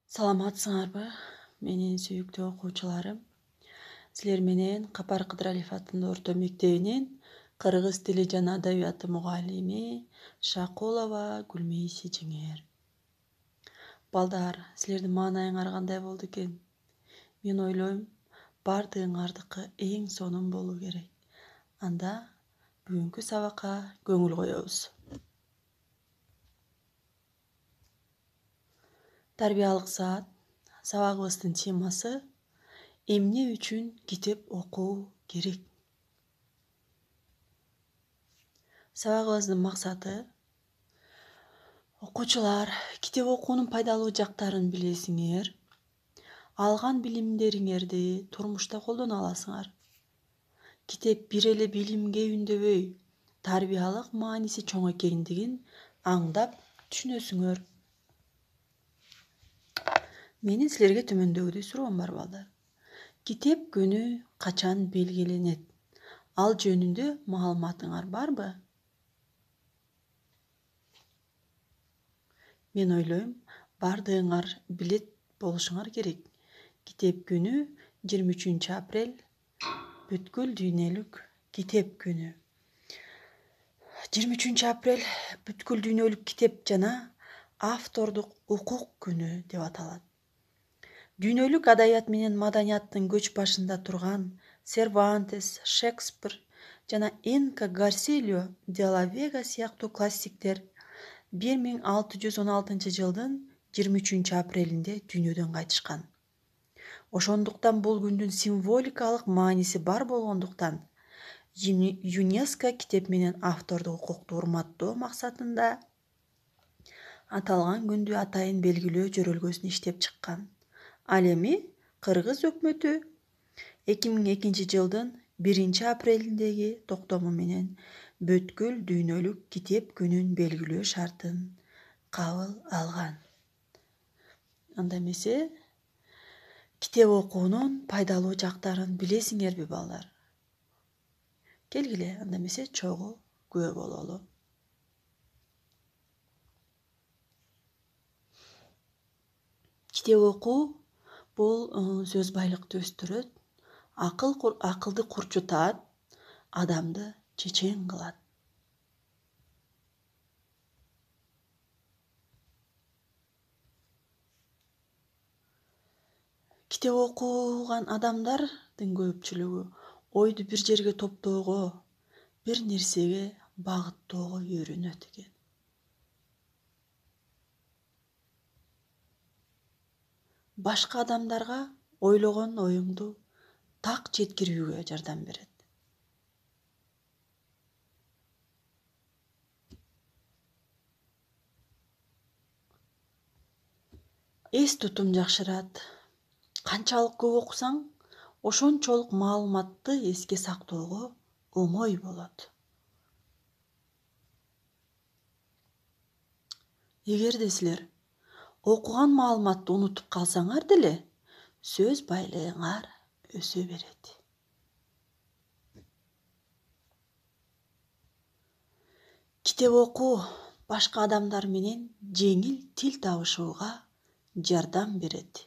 Саламатсыңарбы? Менин сүйүктүү окуучуларым. Силер менен Капар Кыдыралиев атындагы орто мектебинин кыргыз тили жана адабияты мугалими Шакулова Гүлмейси Жеңер. Балдар, силердин маанайыңар кандай болду экен? Мен ойлойм, бардыгыңардыкы эң сонун болуу керек. Анда бүгүнкү сабакка көңүл коебуз. Тарбиялык саат сабагыбыздын темасы эмне үчүн китеп окуу керек? Сабагыбыздын максаты окуучулар китеп окуунун пайдалуу жактарын билесиңер, алган билимдериңерди турмушта колдоно аласыңар. Китеп бир эле билимге үндөбөй, тарбиялык мааниси чоң экендигин аңдап түшүнөсүңөр. Менин силерге төмөндөгүдөй суроом бар, балдар. Китеп күнү качан белгиленет? Ал жөнүндө маалыматыңар барбы? Мен ойлойм, бардыгыңар билет болушуңар керек. Китеп күнү 23 апрель бүткүл дүйнөлүк китеп күнү. 23 апрель бүткүл дүйнөлүк китеп жана автордук укук күнү деп аталат. Дүйнөлүк адабият менен маданияттын көч башында турган Сервантес, Шекспир жана Энко Гарсилио де ла Вега сыяктуу классиктер 1616 жылдын 23 апрелинде дүйнөдөн кайтышкан. Ошондуктан бул күндүн символикалык мааниси бар болгондуктан ЮНЕСКО китеп менен автордук укукту урматтоо максатында аталган күндү атайын белгилөө жөрөлгөсүн иштеп чыккан. Ал эми Кыргыз өкмөтү 2002 жылдын 1 апрелиндеги токтому менен бүткүл дүйнөлүк китеп күнүн белгилөө шартын кабыл алган. Анда эмесе китеп окуунун пайдалуу жактарын билесиңерби, балдар? Келгиле, анда эмесе чогуу күбө бололу. Китеп окуу бул сөз байлыкты өстүрөт, акылды курчутат, адамды чечен кылат. Китеп окуган адамдардын көпчүлүгү ойду бир жерге топтоого, бир нерсеге багыттоого үйрөнөт экен. Башка адамдарга ойлогон оюңду так жеткирүүгө жардам берет. Эс тутум жакшырат. Канчалык көп окусаң, ошончолук маалыматты эске сактоого оңой болот. Эгерде силер окуган маалыматты унутуп калсаңар деле, сөз байлыгыңар өсө берет. Китеп окуу башка адамдар менен жеңил тил табышууга жардам берет.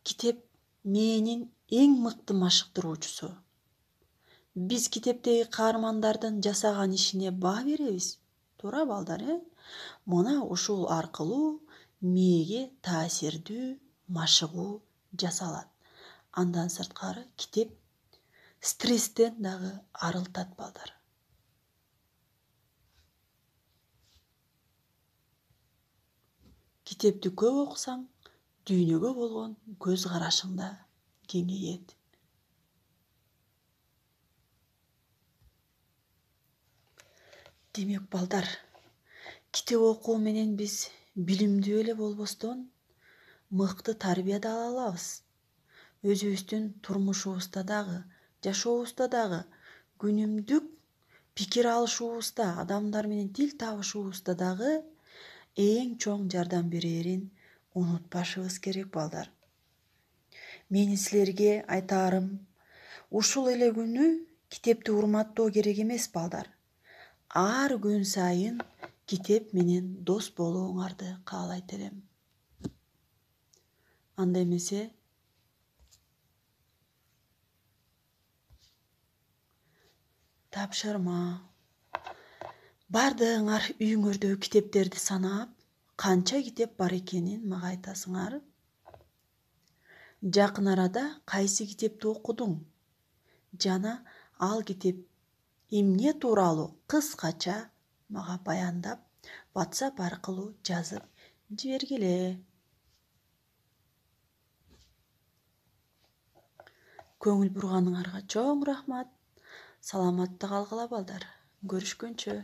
Китеп мээнин эң мыкты машыктыруучусу. Биз китептеги каармандардын жасаган ишине баа беребиз. Туура, балдар, Мына ушул аркылуу мээге таасирдүү машыгуу жасалат. Андан сырткары китеп стресстен дагы арылтат, балдар. Китепти көп окусаң, дүйнөгө болгон көз карашың да кеңейет. Демек, балдар, китеп окуу менен биз билимдүү эле болбостон, мыкты тарбия да ала алабыз. Өзүбүздүн турмушубузда дагы, жашообузда дагы, күнүмдүк пикир алышуубузда, адамдар менен тил табышуубузда дагы эң чоң жардам берерин унутпашыбыз керек, балдар. Менин силерге айтаарым, ушул эле күнү китепти урматтоо керек эмес, балдар. ар күн сайын китеп менен дос болууңарды каалайт элем. Анда эмесе тапшырма. Бардыңар үйүңөрдөгү китептерди санап, канча китеп бар экенин мага айтасыңар? Жакын арада кайсы китепти окудуң? Жана ал китеп эмне тууралуу кыскача мага баяндап, WhatsApp аркылуу жазып жибергиле. Көңүл бурганыңарга чоң рахмат. Саламатта калгыла балдар. Көрүшкөнчө.